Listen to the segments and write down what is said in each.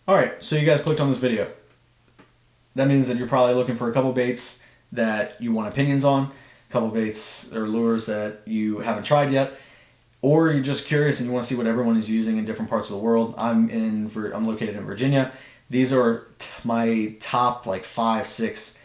Alright, so you guys clicked on this video. That means that you're probably looking for a couple baits that you want opinions on, a couple baits or lures that you haven't tried yet, or you're just curious and you want to see what everyone is using in different parts of the world. I'm located in Virginia. These are my top like 5-6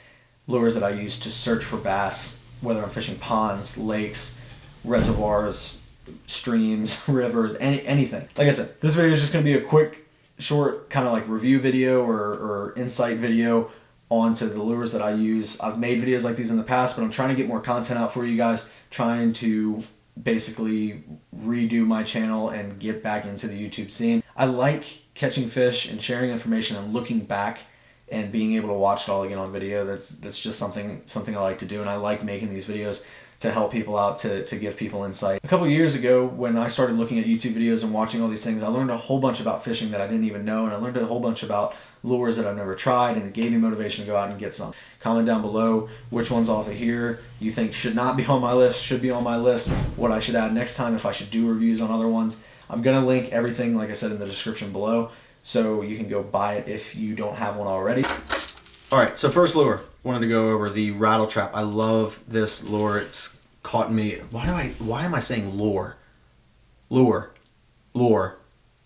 lures that I use to search for bass, whether I'm fishing ponds, lakes, reservoirs, streams, rivers, anything. Like I said, this video is just going to be a quick, short kind of like review video or insight video onto the lures that I use. I've made videos like these in the past, but I'm trying to get more content out for you guys, trying to basically redo my channel and get back into the YouTube scene. I like catching fish and sharing information and looking back and being able to watch it all again on video. That's just something I like to do, and I like making these videos to help people out, to give people insight. A couple years ago, when I started looking at YouTube videos and watching all these things, I learned a whole bunch about fishing that I didn't even know, and I learned a whole bunch about lures that I've never tried, and it gave me motivation to go out and get some. Comment down below which ones off of here you think should not be on my list, should be on my list, what I should add next time, if I should do reviews on other ones. I'm going to link everything, like I said, in the description below, so you can go buy it if you don't have one already. Alright, so first lure, wanted to go over the rattle trap. I love this lure. It's caught me. Why am I saying lure? Lure.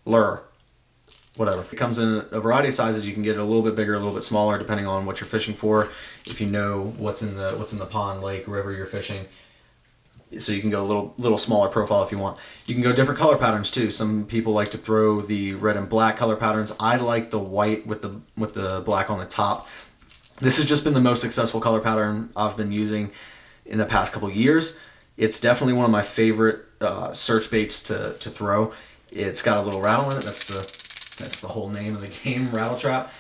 Whatever. It comes in a variety of sizes. You can get it a little bit bigger, a little bit smaller, depending on what you're fishing for. If you know what's in the pond, lake, river you're fishing. So you can go a little smaller profile if you want. You can go different color patterns too. Some people like to throw the red and black color patterns. I like the white with the black on the top. This has just been the most successful color pattern I've been using in the past couple years. It's definitely one of my favorite search baits to throw. It's got a little rattle in it. That's the whole name of the game, rattle trap.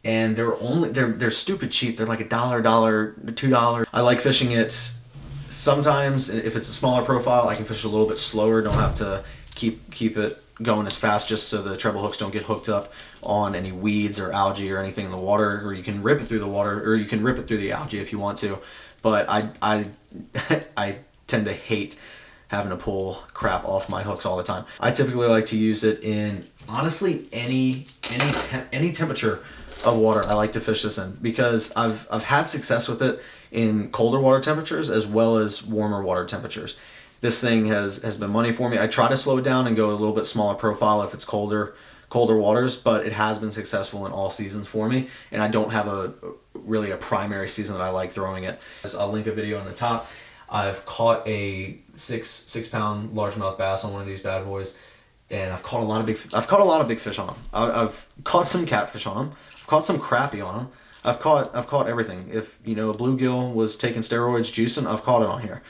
And they're stupid cheap. They're like $1, $2. I like fishing it. Sometimes if it's a smaller profile, I can fish a little bit slower. Don't have to keep it going as fast, just so the treble hooks don't get hooked up on any weeds or algae or anything in the water. Or you can rip it through the water, or you can rip it through the algae if you want to. But I tend to hate having to pull crap off my hooks all the time. I typically like to use it in honestly any temperature of water. I like to fish this in because I've had success with it in colder water temperatures as well as warmer water temperatures. This thing has been money for me. I try to slow it down and go a little bit smaller profile if it's colder waters, but it has been successful in all seasons for me, and I don't have really a primary season that I like throwing it. I'll link a video on the top. I've caught a 6-pound largemouth bass on one of these bad boys, and I've caught a lot of big fish on them. I've caught some catfish on them. I've caught some crappie on them. I've caught everything. If a bluegill was taking steroids juicing, I've caught it on here.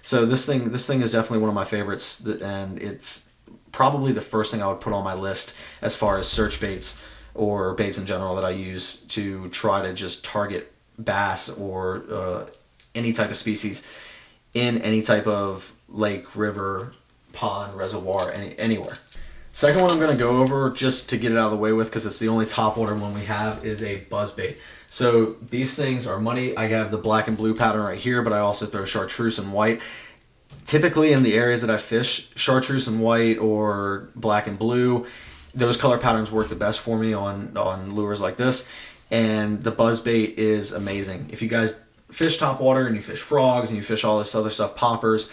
So this thing is definitely one of my favorites, and it's probably the first thing I would put on my list as far as search baits or baits in general that I use to try to just target bass or any type of species in any type of lake, river, pond, reservoir, anywhere. Second one I'm going to go over, just to get it out of the way with, because it's the only topwater one we have, is a buzzbait. So these things are money. I have the black and blue pattern right here, but I also throw chartreuse and white. Typically in the areas that I fish, chartreuse and white or black and blue, those color patterns work the best for me on lures like this. And the buzzbait is amazing. If you guys fish topwater and you fish frogs and you fish all this other stuff, poppers,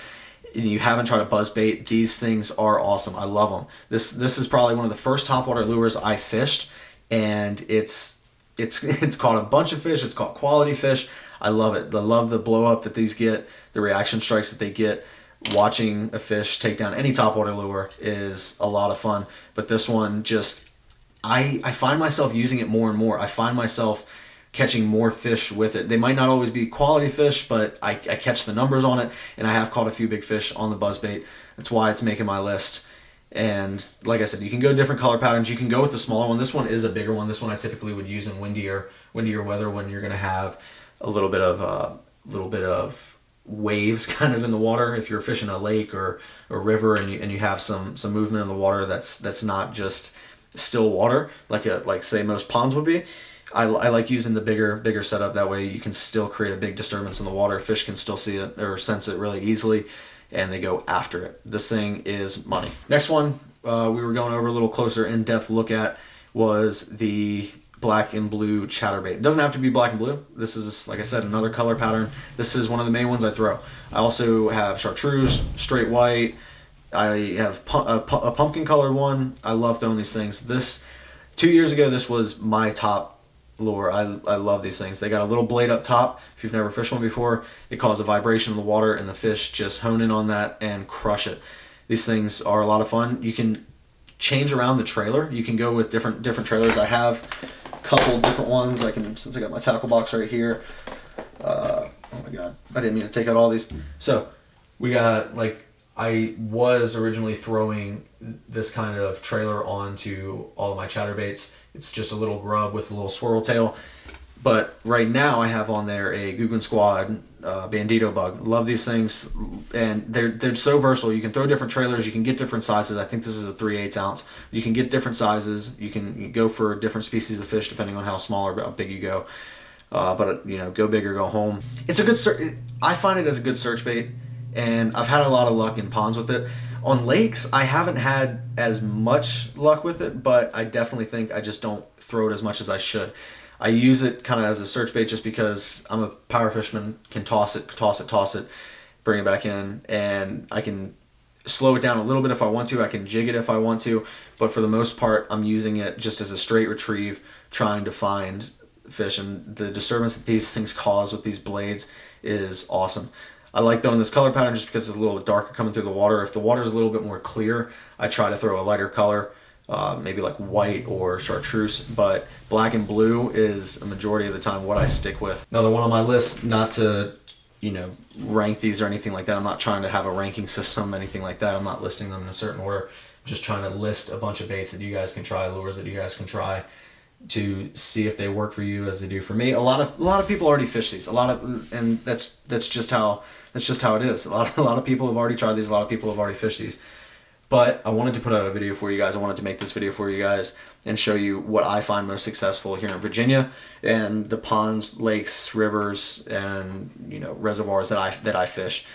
and you haven't tried a buzzbait, these things are awesome. I love them. This is probably one of the first topwater lures I fished, and it's caught a bunch of fish. It's caught quality fish. I love it. I love the blow up that these get, the reaction strikes that they get. Watching a fish take down any topwater lure is a lot of fun. But this one, just I find myself using it more and more. I find myself catching more fish with it. They might not always be quality fish, but I catch the numbers on it, and I have caught a few big fish on the buzzbait. That's why it's making my list. And like I said, you can go different color patterns. You can go with the smaller one. This one is a bigger one. This one I typically would use in windier weather, when you're going to have a little bit of waves kind of in the water. If you're fishing a lake or a river and you have some movement in the water that's not just still water like say most ponds would be. I like using the bigger setup. That way you can still create a big disturbance in the water. Fish can still see it or sense it really easily, and they go after it. This thing is money. Next one we were going over a little closer in-depth look at was the black and blue chatterbait. It doesn't have to be black and blue. This is, like I said, another color pattern. This is one of the main ones I throw. I also have chartreuse, straight white. I have a pumpkin colored one. I love throwing these things. 2 years ago, this was my top lure. I love these things. They got a little blade up top. If you've never fished one before, it causes a vibration in the water, and the fish just hone in on that and crush it. These things are a lot of fun. You can change around the trailer. You can go with different trailers. I have couple different ones. Since I got my tackle box right here. Oh my god, I didn't mean to take out all these. So we got, like, I was originally throwing this kind of trailer onto all of my chatterbaits. It's just a little grub with a little swirl tail. But right now I have on there a Googan Squad Bandito bug. Love these things, and they're so versatile. You can throw different trailers. You can get different sizes. I think this is a 3/8 ounce. You can get different sizes. You can go for different species of fish depending on how small or how big you go. But go big or go home. It's a good I find it as a good search bait, and I've had a lot of luck in ponds with it. On lakes, I haven't had as much luck with it, but I definitely think I just don't throw it as much as I should. I use it kind of as a search bait just because I'm a power fisherman, can toss it, bring it back in, and I can slow it down a little bit if I want to. I can jig it if I want to, but for the most part, I'm using it just as a straight retrieve, trying to find fish, and the disturbance that these things cause with these blades is awesome. I like throwing this color pattern just because it's a little bit darker coming through the water. If the water is a little bit more clear, I try to throw a lighter color. Maybe like white or chartreuse, but black and blue is a majority of the time what I stick with. Another one on my list, not to, rank these or anything like that. I'm not trying to have a ranking system, anything like that. I'm not listing them in a certain order. I'm just trying to list a bunch of baits that you guys can try, lures that you guys can try to see if they work for you as they do for me. A lot of people already fish these. And that's just how it is. A lot of people have already tried these. A lot of people have already fished these. But I wanted to put out a video for you guys. I wanted to make this video for you guys and show you what I find most successful here in Virginia and the ponds, lakes, rivers, and reservoirs that I fish.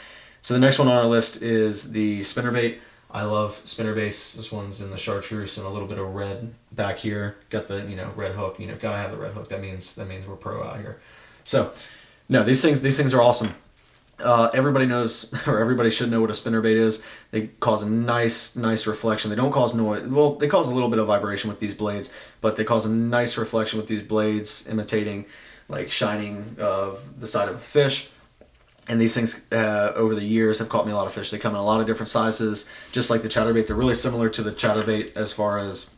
So the next one on our list is the spinnerbait. I love spinnerbaits. This one's in the chartreuse and a little bit of red back here. Got the red hook. Gotta have the red hook. That means we're pro out here. So no, these things are awesome. Everybody knows, or everybody should know what a spinnerbait is. They cause a nice reflection. They don't cause noise. Well, they cause a little bit of vibration with these blades, but they cause a nice reflection with these blades, imitating like shining of the side of a fish. And these things, over the years, have caught me a lot of fish. They come in a lot of different sizes, just like the chatterbait. They're really similar to the chatterbait as far as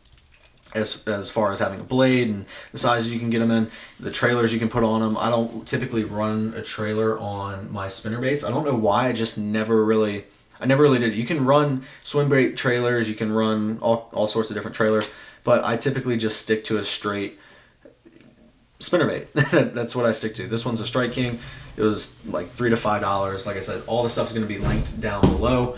having a blade and the sizes you can get them in, the trailers you can put on them. I don't typically run a trailer on my spinnerbaits. I don't know why. I never really did. You can run swim bait trailers. You can run all sorts of different trailers, but I typically just stick to a straight spinnerbait. That's what I stick to. This one's a Strike King. It was like $3 to $5. Like I said, all the stuff's going to be linked down below,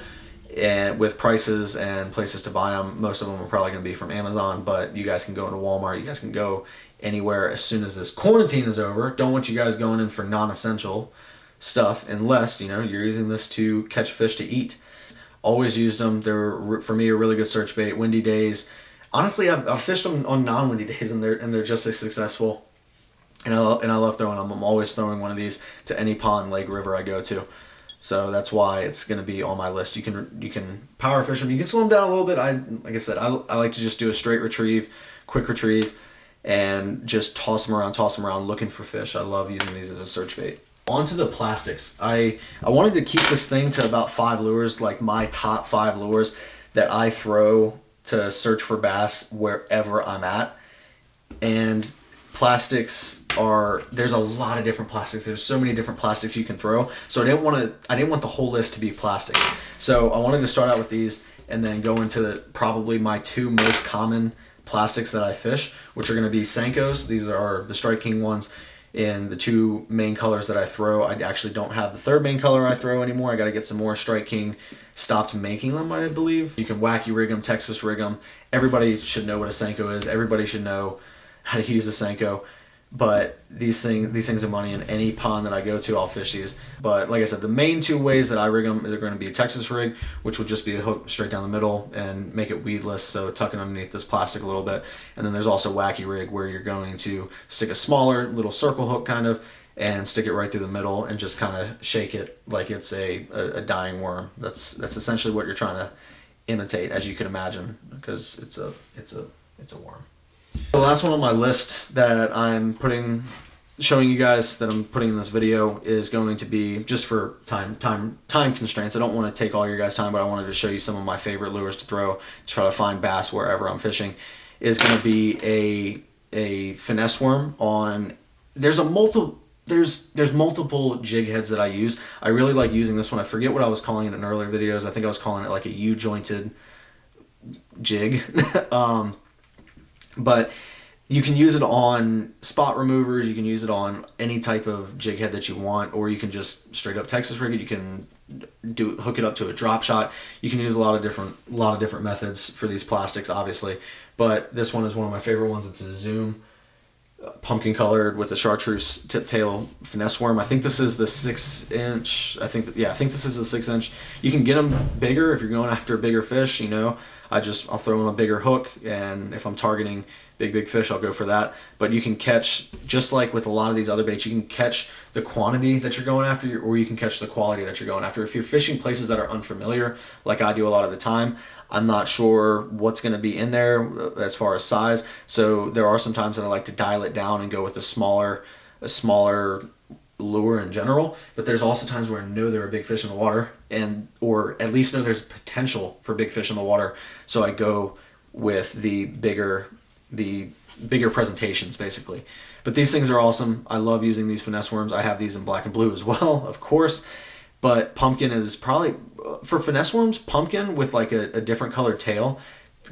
and with prices and places to buy them. Most of them are probably going to be from Amazon, but you guys can go into Walmart. You guys can go anywhere as soon as this quarantine is over. Don't want you guys going in for non-essential stuff unless you're using this to catch fish to eat. Always used them. They're, for me, a really good search bait. Windy days. Honestly, I've fished them on non-windy days, and they're just as successful. And I love throwing them. I'm always throwing one of these to any pond, lake, river I go to. So that's why it's going to be on my list. You can power fish them. You can slow them down a little bit. Like I said, I like to just do a straight retrieve, quick retrieve, and just toss them around looking for fish. I love using these as a search bait. On to the plastics. I wanted to keep this thing to about 5 lures, like my top 5 lures that I throw to search for bass wherever I'm at. And plastics there's a lot of different plastics. There's so many different plastics you can throw. So I didn't want the whole list to be plastics. So I wanted to start out with these and then go into probably my 2 most common plastics that I fish, which are going to be Senkos. These are the Strike King ones in the 2 main colors that I throw. I actually don't have the 3rd main color I throw anymore. I got to get some more. Strike King stopped making them, I believe. You can wacky rig them, Texas rig them. Everybody should know what a Senko is. Everybody should know how to use a Senko. But these things are money. In any pond that I go to, I'll fish these. But like I said, the main two ways that I rig them are going to be a Texas rig, which will just be a hook straight down the middle and make it weedless, so tuck it underneath this plastic a little bit. And then there's also wacky rig, where you're going to stick a smaller little circle hook kind of, and stick it right through the middle and just kind of shake it like it's a dying worm. That's essentially what you're trying to imitate, as you can imagine, because it's a worm. The last one on my list that I'm showing you guys, that I'm putting in this video, is going to be, just for time constraints, I don't want to take all your guys' time, but I wanted to show you some of my favorite lures to throw to try to find bass wherever I'm fishing, is going to be a finesse worm on, there's multiple jig heads that I use. I really like using this one. I forget what I was calling it in earlier videos. I think I was calling it like a U-jointed jig. But you can use it on spot removers, you can use it on any type of jig head that you want, or you can just straight up Texas rig it. You can hook it up to a drop shot. You can use a lot of different methods for these plastics, obviously. But this one is one of my favorite ones. It's a Zoom, pumpkin colored, with a chartreuse tip tail finesse worm. I think this is the 6-inch. I think this is the 6-inch. You can get them bigger if you're going after a bigger fish, you know. I'll throw in a bigger hook, and if I'm targeting big fish, I'll go for that. But you can catch, just like with a lot of these other baits, you can catch the quantity that you're going after, or you can catch the quality that you're going after. If you're fishing places that are unfamiliar, like I do a lot of the time, I'm not sure what's going to be in there as far as size. So there are some times that I like to dial it down and go with a smaller lure in general. But there's also times where I know there are big fish in the water, or at least know there's potential for big fish in the water. So I go with the bigger presentations, basically. But these things are awesome. I love using these finesse worms. I have these in black and blue as well, of course. But pumpkin is probably, for finesse worms, pumpkin with like a different colored tail,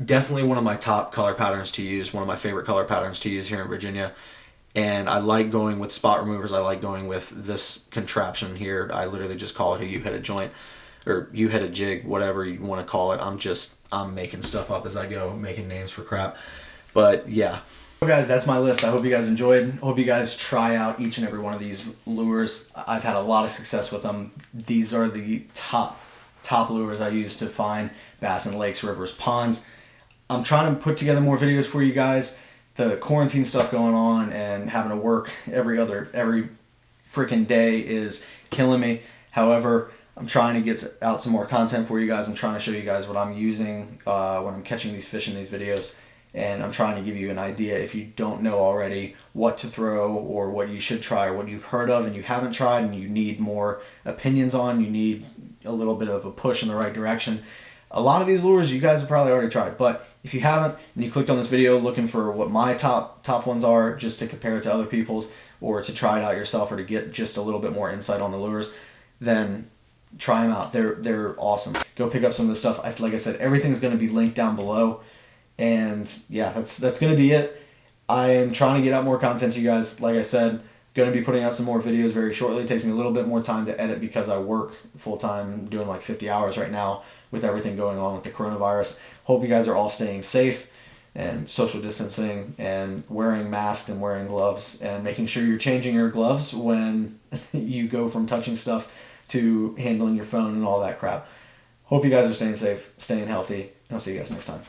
definitely one of my top color patterns to use, one of my favorite color patterns to use here in Virginia. And I like going with spot removers. I like going with this contraption here. I literally just call it a U-headed joint, or U-headed jig, whatever you want to call it. I'm making stuff up as I go, making names for crap. But yeah. So guys, that's my list. I hope you guys enjoyed. Hope you guys try out each and every one of these lures. I've had a lot of success with them. These are the top lures I use to find bass in lakes, rivers, ponds. I'm trying to put together more videos for you guys. The quarantine stuff going on and having to work every freaking day is killing me. However, I'm trying to get out some more content for you guys. I'm trying to show you guys what I'm using when I'm catching these fish in these videos. And I'm trying to give you an idea, if you don't know already, what to throw or what you should try, or what you've heard of and you haven't tried and you need more opinions on, you need a little bit of a push in the right direction. A lot of these lures you guys have probably already tried, but if you haven't and you clicked on this video looking for what my top ones are, just to compare it to other people's, or to try it out yourself, or to get just a little bit more insight on the lures, then try them out. They're awesome. Go pick up some of the stuff. Like I said, everything's going to be linked down below. And yeah, that's going to be it. I am trying to get out more content to you guys. Like I said, going to be putting out some more videos very shortly. It takes me a little bit more time to edit because I work full-time, doing like 50 hours right now with everything going on with the coronavirus. Hope you guys are all staying safe and social distancing and wearing masks and wearing gloves, and making sure you're changing your gloves when you go from touching stuff to handling your phone and all that crap. Hope you guys are staying safe, staying healthy, and I'll see you guys next time.